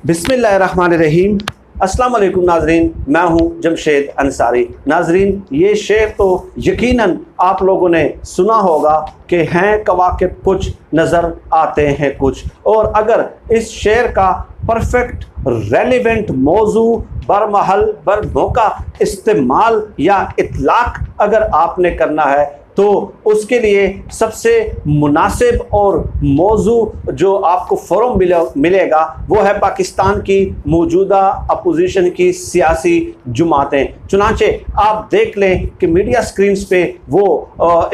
बिस्मिल्लाहिर्रहमानिर्रहीम। अस्सलाम वालेकुम नाजरीन, मैं हूं जमशेद अंसारी। नाजरीन, ये शेर तो यकीनन आप लोगों ने सुना होगा कि हैं कवाकिब कुछ नज़र आते हैं कुछ। और अगर इस शेर का परफेक्ट रेलिवेंट मौजू बरमहल बर मौका इस्तेमाल या इतलाक अगर आपने करना है तो उसके लिए सबसे मुनासिब और मौजू जो आपको फ़ौरन मिलेगा वो है पाकिस्तान की मौजूदा अपोजिशन की सियासी जमातें। चुनांचे आप देख लें कि मीडिया स्क्रीन्स पे वो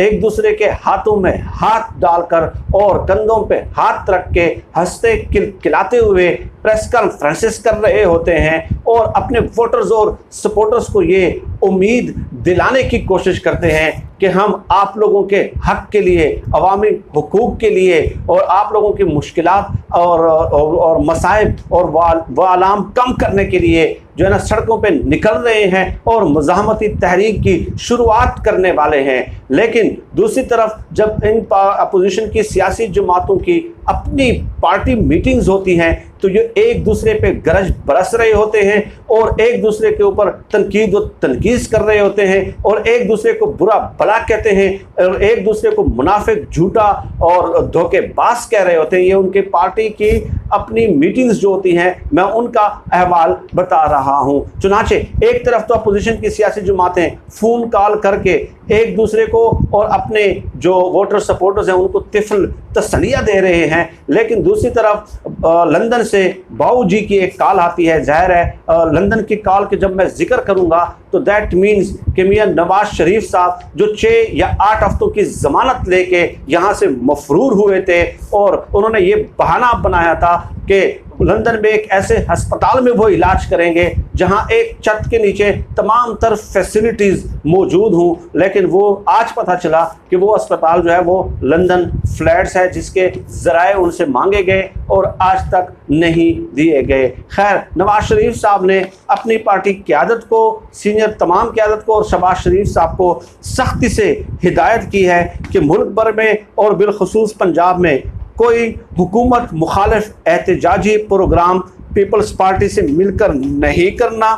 एक दूसरे के हाथों में हाथ डालकर और कंधों पे हाथ रख के हंसते खिलखिलाते हुए प्रेस कॉन्फ्रेंसेस कर रहे होते हैं और अपने वोटर्स और सपोर्टर्स को ये उम्मीद दिलाने की कोशिश करते हैं कि हम आप लोगों के हक के लिए, अवामी हुकूक के लिए और आप लोगों की मुश्किलात और मसाइब और वालाम कम करने के लिए जो है ना सड़कों पे निकल रहे हैं और मुज़ाहमती तहरीक की शुरुआत करने वाले हैं। लेकिन दूसरी तरफ जब इन अपोजिशन की सियासी जमातों की अपनी पार्टी मीटिंग्स होती हैं तो ये एक दूसरे पे गरज बरस रहे होते हैं और एक दूसरे के ऊपर तनकीद व तनकीस कर रहे होते हैं और एक दूसरे को बुरा भला कहते हैं और एक दूसरे को मुनाफिक, झूठा और धोखेबाज कह रहे होते हैं। ये उनके पार्टी की अपनी मीटिंग्स जो होती हैं, मैं उनका अहवाल बता रहा हूं। चुनाचे एक तरफ तो अपोजिशन की सियासी जमातें फ़ोन कॉल करके एक दूसरे को और अपने जो वोटर सपोर्टर्स हैं उनको तिफल तसलियाँ दे रहे हैं, लेकिन दूसरी तरफ लंदन से बाऊ जी की एक कॉल आती है। जाहिर है लंदन की कॉल के जब मैं जिक्र करूंगा तो दैट मीन्स कि मियां नवाज शरीफ साहब जो 6 या 8 हफ्तों की ज़मानत लेके यहाँ से मफरूर हुए थे और उन्होंने ये बहाना बनाया था कि लंदन में एक ऐसे अस्पताल में वो इलाज करेंगे जहां एक छत के नीचे तमाम तर फैसिलिटीज़ मौजूद हों, लेकिन वो आज पता चला कि वो अस्पताल जो है वो लंदन फ्लैट्स है जिसके ज़राए उनसे मांगे गए और आज तक नहीं दिए गए। खैर, नवाज शरीफ साहब ने अपनी पार्टी क़यादत को, सीनियर तमाम क़यादत को और शहबाज शरीफ साहब को सख्ती से हिदायत की है कि मुल्क भर में और बिलखुसूस पंजाब में कोई हुकूमत मुखालिफ एहतजाजी प्रोग्राम पीपल्स पार्टी से मिलकर नहीं करना।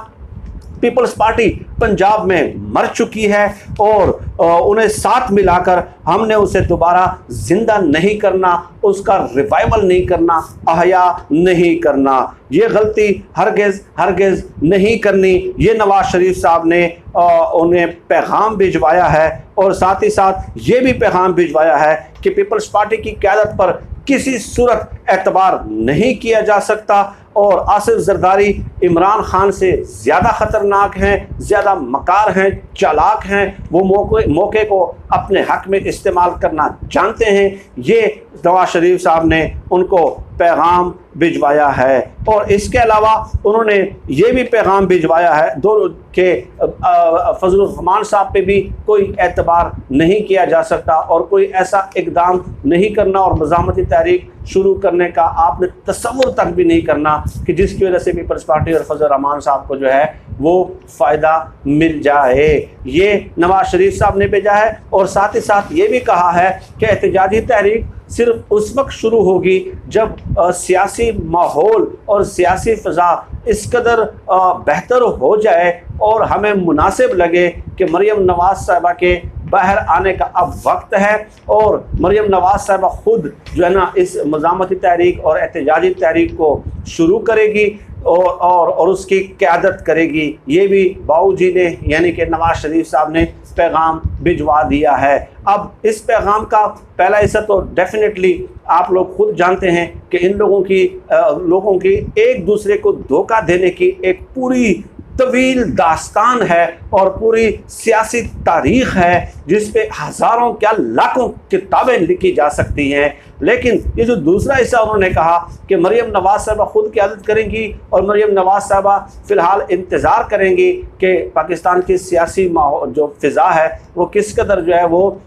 पीपल्स पार्टी पंजाब में मर चुकी है और उन्हें साथ मिलाकर हमने उसे दोबारा जिंदा नहीं करना, उसका रिवाइवल नहीं करना, अहया नहीं करना। ये गलती हरगिज़ नहीं करनी। ये नवाज शरीफ साहब ने उन्हें पैगाम भिजवाया है और साथ ही साथ ये भी पैगाम भिजवाया है कि पीपल्स पार्टी की क़यादत पर किसी सूरत एतबार नहीं किया जा सकता और आसिफ जरदारी इमरान खान से ज़्यादा ख़तरनाक हैं, ज़्यादा मकार हैं, चालाक हैं। वो मौके को अपने हक़ में इस्तेमाल करना जानते हैं। ये नवाज शरीफ साहब ने उनको पैगाम भिजवाया है और इसके अलावा उन्होंने ये भी पैगाम भिजवाया है दोनों के फजल उल रहमान साहब पे भी कोई एतबार नहीं किया जा सकता और कोई ऐसा इक़दाम नहीं करना और मुज़ाहमती तहरीक शुरू करने का आपने तसव्वुर तक भी नहीं करना कि जिसकी वजह से पीपल्स पार्टी और फजल रहमान साहब को जो है वो फ़ायदा मिल जाए। ये नवाज शरीफ साहब ने भेजा है और साथ ही साथ ये भी कहा है कि एहतजाजी तहरीक सिर्फ उस वक्त शुरू होगी जब सियासी माहौल और सियासी फ़ज़ा इस कदर बेहतर हो जाए और हमें मुनासिब लगे कि मरियम नवाज़ साहिबा के बाहर आने का अब वक्त है और मरियम नवाज़ साहिबा ख़ुद जो है ना इस मुज़ाहमती तहरीक और एहतजाजी तहरीक को शुरू करेगी और उसकी क़यादत करेगी। ये भी बाऊ जी ने यानी कि नवाज शरीफ साहब ने पैगाम भिजवा दिया है। अब इस पैगाम का पहला हिस्सा तो डेफिनेटली आप लोग खुद जानते हैं कि इन लोगों की एक दूसरे को धोखा देने की एक पूरी तवील दास्तान है और पूरी सियासी तारीख़ है जिस पे हज़ारों क्या लाखों किताबें लिखी जा सकती हैं। लेकिन ये जो दूसरा हिस्सा उन्होंने कहा कि मरियम नवाज़ साहिबा ख़ुद क़यादत करेंगी और मरियम नवाज़ साहिबा फ़िलहाल इंतज़ार करेंगी कि पाकिस्तान की सियासी जो फ़िज़ा है वो किस कदर जो है वो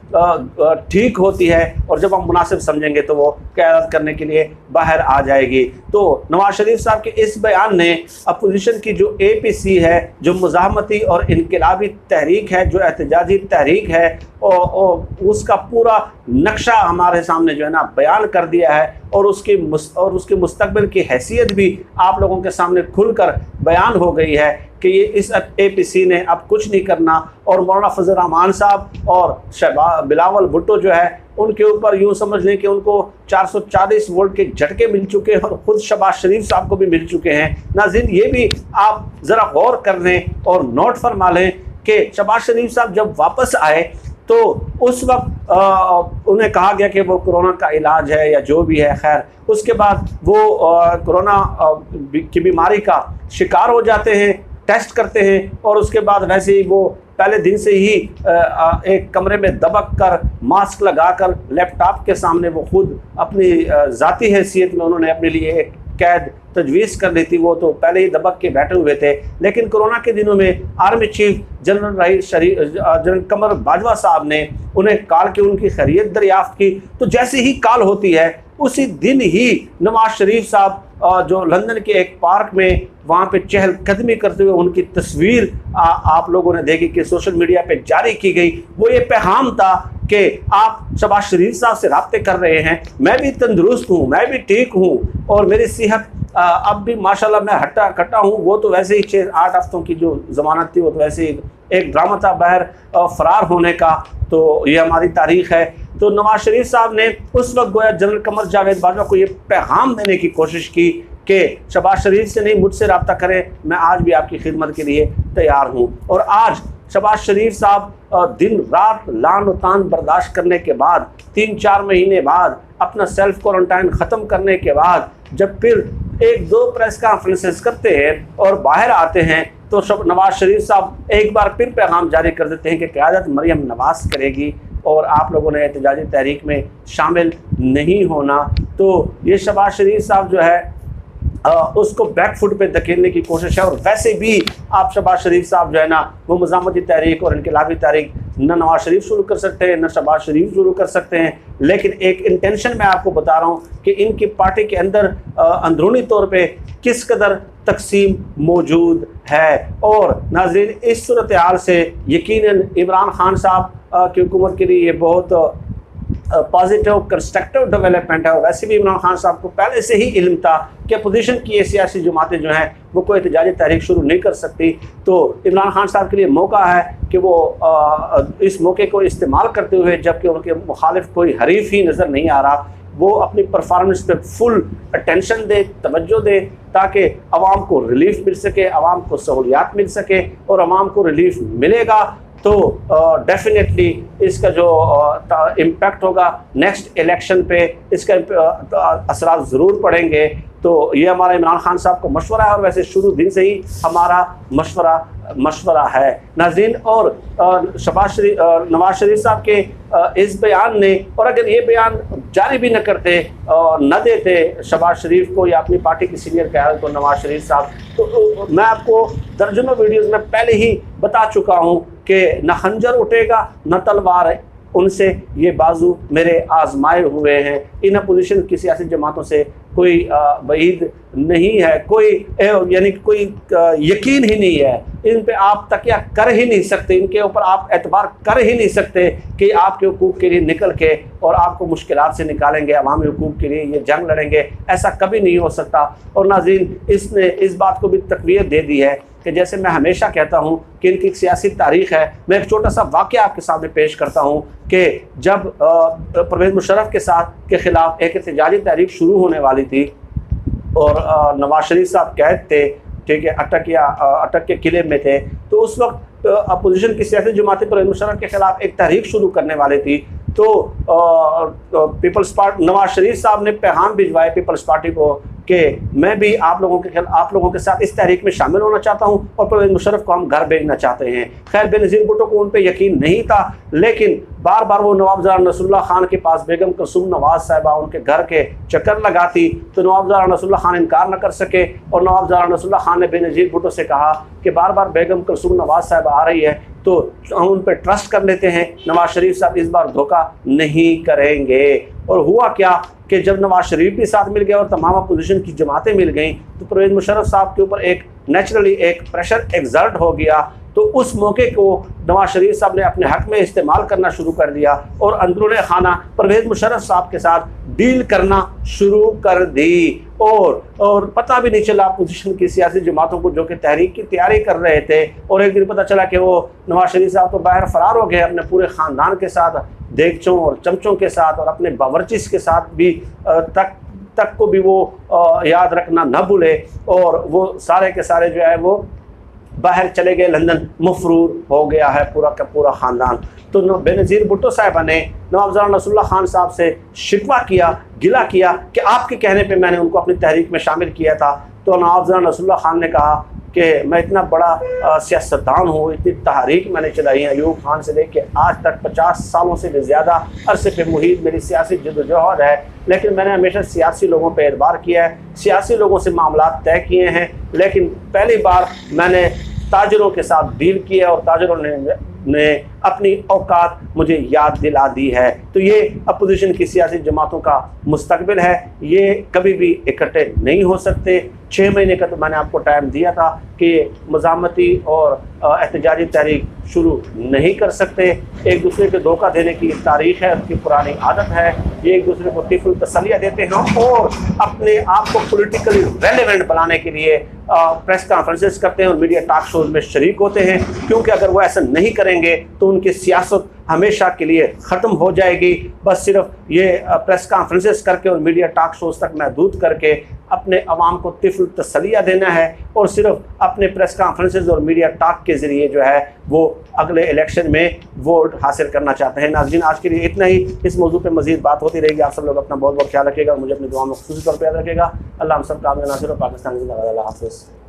ठीक होती है और जब हम मुनासिब समझेंगे तो वो क़यादत करने के लिए बाहर आ जाएगी। तो नवाज शरीफ साहब के इस बयान ने अपोजिशन की जो APC है, जो मुज़ाहमती और इनकलाबी तहरीक है, जो एहतजाजी तहरीक है और उसका पूरा नक्शा हमारे सामने जो है ना बयान बयान कर दिया है और उसके मुस्तकबिल की हैसियत भी आप लोगों के सामने खुलकर बयान हो गई है कि ये इस APC ने अब कुछ नहीं करना। और मौलाना फजल रहमान साहब और बलावल भुट्टो जो है उनके ऊपर यूँ समझ लें कि उनको 440 वोल्ट के झटके मिल चुके हैं और ख़ुद शहबाज शरीफ साहब को भी मिल चुके हैं। नाज़रीन, ये भी आप ज़रा गौर कर लें और नोट फरमा लें कि शहबाज शरीफ साहब जब वापस आए तो उस वक्त उन्हें कहा गया कि वो कोरोना का इलाज है या जो भी है, खैर उसके बाद वो कोरोना की बीमारी का शिकार हो जाते हैं, टेस्ट करते हैं और उसके बाद वैसे ही वो पहले दिन से ही एक कमरे में दबक कर मास्क लगाकर लैपटॉप के सामने वो खुद अपनी ज़ाती हैसियत में उन्होंने अपने लिए एक कैद तजवीज़ कर ली थी। वो तो पहले ही दबक के बैठे हुए थे, लेकिन कोरोना के दिनों में आर्मी चीफ जनरल कमर बाजवा साहब ने उन्हें कॉल की, उनकी खैरियत दरियाफ्त की। तो जैसे ही कॉल होती है उसी दिन ही नवाज शरीफ साहब जो लंदन के एक पार्क में वहाँ पे चहलकदमी करते हुए उनकी तस्वीर आप लोगों ने देखी कि सोशल मीडिया पे जारी की गई। वो ये पैगाम था कि आप शहबाज शरीफ साहब से राब्ते कर रहे हैं, मैं भी तंदुरुस्त हूँ, मैं भी ठीक हूँ और मेरी सेहत अब भी माशाल्लाह मैं हट्टा कट्टा हूँ। वो तो वैसे ही 6-8 हफ्तों की जो ज़मानत थी वो तो वैसे ही एक ड्रामा था बाहर फरार होने का, तो ये हमारी तारीख़ है। तो नवाज शरीफ साहब ने उस वक्त गोया जनरल कमर जावेद बाजवा को ये पैगाम देने की कोशिश की कि शहबाज शरीफ से नहीं, मुझसे रब्ता करें, मैं आज भी आपकी खिदमत के लिए तैयार हूँ। और आज शहबाज शरीफ साहब दिन रात लान तान बर्दाश्त करने के बाद 3-4 महीने बाद अपना सेल्फ क्वारंटाइन ख़त्म करने के बाद जब फिर 1-2 प्रेस कॉन्फ्रेंसेस करते हैं और बाहर आते हैं तो नवाज शरीफ साहब एक बार फिर पैगाम जारी कर देते हैं कि क़यादत मरियम नवाज करेगी और आप लोगों ने एहतजाजी तहरीक में शामिल नहीं होना। तो ये शहबाज शरीफ साहब जो है उसको बैकफुट पे धकेलने की कोशिश है। और वैसे भी आप शहबाज शरीफ साहब जो है ना वो मज़ामती तहरीक और इनकलाबी तहरीक न नवाज शरीफ शुरू कर सकते हैं न शहबाज शरीफ शुरू कर सकते हैं, लेकिन एक इंटेंशन मैं आपको बता रहा हूँ कि इनकी पार्टी के अंदर अंदरूनी तौर पे किस कदर तकसीम मौजूद है। और नाज़रीन, इस सूरत हाल से यकीनन इमरान खान साहब की हुकूमत के लिए ये बहुत पॉजिटिव कंस्ट्रक्टिव डेवलपमेंट है। और वैसे भी इमरान खान साहब को पहले से ही इल्म था कि अपोजिशन की ये सियासी जमातें जो हैं वो कोई एहतजाजी तहरीक शुरू नहीं कर सकती। तो इमरान खान साहब के लिए मौका है कि वो इस मौके को इस्तेमाल करते हुए, जबकि उनके मुखालिफ कोई हरीफ ही नज़र नहीं आ रहा, वो अपनी परफॉर्मेंस पे फुल अटेंशन दे, तवज्जो दे, ताकि आवाम को रिलीफ मिल सके, आवाम को सहूलियात मिल सके। और आवाम को रिलीफ मिलेगा तो डेफिनेटली इसका जो इम्पैक्ट होगा नेक्स्ट इलेक्शन पे, इसका असरात ज़रूर पड़ेंगे। तो ये हमारा इमरान खान साहब को मशवरा है और वैसे शुरू दिन से ही हमारा मशवरा है नाज़रीन। और नवाज शरीफ साहब के इस बयान ने, और अगर ये बयान जारी भी न करते न देते शहबाज शरीफ को या अपनी पार्टी की सीनियर क़यादत को नवाज शरीफ साहब, तो मैं आपको दर्जनों वीडियोज़ में पहले ही बता चुका हूँ कि न खंजर उठेगा न तलवार है, उनसे ये बाजू मेरे आजमाए हुए हैं। इन अपोजिशन की सियासी जमातों से कोई वईद नहीं है, कोई यानी कोई यकीन ही नहीं है, इन पे आप तकिया कर ही नहीं सकते, इनके ऊपर आप एतबार कर ही नहीं सकते कि आपके हुकूक के लिए निकल के और आपको मुश्किलात से निकालेंगे, अवामी हुकूक के लिए ये जंग लड़ेंगे, ऐसा कभी नहीं हो सकता। और नाज़रीन, इसने इस बात को भी तक़वियत दे दी है कि जैसे मैं हमेशा कहता हूँ कि इनकी सियासी तारीख़ है। मैं एक छोटा सा वाक़या आपके सामने पेश करता हूँ कि जब परवेज़ मुशर्रफ के ख़िलाफ़ एक एहतजाजी तहरीक शुरू होने वाली थी और नवाज शरीफ साहब कैद थे, ठीक है, अटक के किले में थे, तो उस वक्त अपोजिशन की सियासी जमातें परवेज़ मुशर्रफ के ख़िलाफ़ एक तहरीक शुरू करने वाली थी। तो पीपल्स पार्टी नवाज शरीफ साहब ने पैगाम भिजवाए पीपल्स पार्टी को कि मैं भी आप लोगों के साथ इस तहरीक में शामिल होना चाहता हूं और परवेज़ मुशर्रफ को हम घर भेजना चाहते हैं। खैर, बेनज़ीर भुट्टो को उन पर यकीन नहीं था, लेकिन बार बार वो नवाब नसरुल्लाह खान के पास बेगम कुलसूम नवाज साहिबा उनके घर के चक्कर लगाती तो नवाब नसरुल्लाह खान इनकार न कर सके और नवाब नसरुल्लाह खान ने बेनज़ीर भुट्टो से कहा कि बार बार बेगम कुलसूम नवाज साहिबा आ रही है तो हम उन पर ट्रस्ट कर लेते हैं, नवाज शरीफ साहब इस बार धोखा नहीं करेंगे। और हुआ क्या कि जब नवाज शरीफ भी साथ मिल गया और तमाम अपोजिशन की जमातें मिल गईं तो परवेज़ मुशर्रफ साहब के ऊपर एक नेचुरली एक प्रेशर एक्सर्ट हो गया। तो उस मौके को नवाज शरीफ साहब ने अपने हक में इस्तेमाल करना शुरू कर दिया और अंदरूनी खाना परवेज़ मुशर्रफ साहब के साथ डील करना शुरू कर दी। और पता भी नहीं चला अपोजिशन की सियासी जमातों को जो कि तहरीक की तैयारी कर रहे थे, और एक दिन पता चला कि वो नवाज शरीफ साहब तो बाहर फरार हो गए अपने पूरे ख़ानदान के साथ, देगचों और चमचों के साथ और अपने बावर्चिस के साथ भी तक को भी वो याद रखना न भूले, और वो सारे के सारे जो है वो बाहर चले गए, लंदन मफरूर हो गया है पूरा का पूरा ख़ानदान। तो बेनज़ीर भुट्टो साहिबा ने नवाब नसरुल्लाह खान साहब से शिकवा किया, गिला किया कि आपके कहने पे मैंने उनको अपनी तहरीक में शामिल किया था। तो नवाब नसरुल्लाह खान ने कहा कि मैं इतना बड़ा सियासतदान हूँ, इतनी तहरीक मैंने चलाई है अयूब खान से लेके आज तक 50 सालों से भी ज़्यादा अरसे पे मुहित मेरी सियासी जद्दोजहद है, लेकिन मैंने हमेशा सियासी लोगों पे एतबार किया है, सियासी लोगों से मामला तय किए हैं, लेकिन पहली बार मैंने ताजरों के साथ डील किया और ताजरों ने अपनी औकात मुझे याद दिला दी है। तो ये अपोजिशन की सियासी जमातों का मुस्तकबिल है, ये कभी भी इकट्ठे नहीं हो सकते। 6 महीने का तो मैंने आपको टाइम दिया था कि मज़ामती और एहतजाजी तहरीक शुरू नहीं कर सकते। एक दूसरे को धोखा देने की तारीख़ है, उसकी पुरानी आदत है, ये एक दूसरे को टिफल तसलियाँ देते हैं और अपने आप को पॉलिटिकली रेलेवेंट बनाने के लिए प्रेस कॉन्फ्रेंसेस करते हैं और मीडिया टॉक शोज़ में शरीक होते हैं, क्योंकि अगर वो ऐसा नहीं करेंगे तो उनकी सियासत हमेशा के लिए ख़त्म हो जाएगी। बस सिर्फ ये प्रेस कॉन्फ्रेंसेस करके और मीडिया टॉक शोज़ तक महदूद करके अपने अवाम को तिफल तसलिया देना है और सिर्फ अपने प्रेस कॉन्फ्रेंसेस और मीडिया टॉक के ज़रिए जो है वो अगले इलेक्शन में वोट हासिल करना चाहते हैं। नाज़रीन, आज के लिए इतना ही। इस मौजू पे मज़ीद बात होती रहेगी। आप सब लोग अपना बहुत बहुत ख्याल रखिएगा और मुझे अपनी दुआ में ख़ुसूसी तौर पर याद रखिएगा। अल्लाह हम सब का नासिर और पाकिस्तान।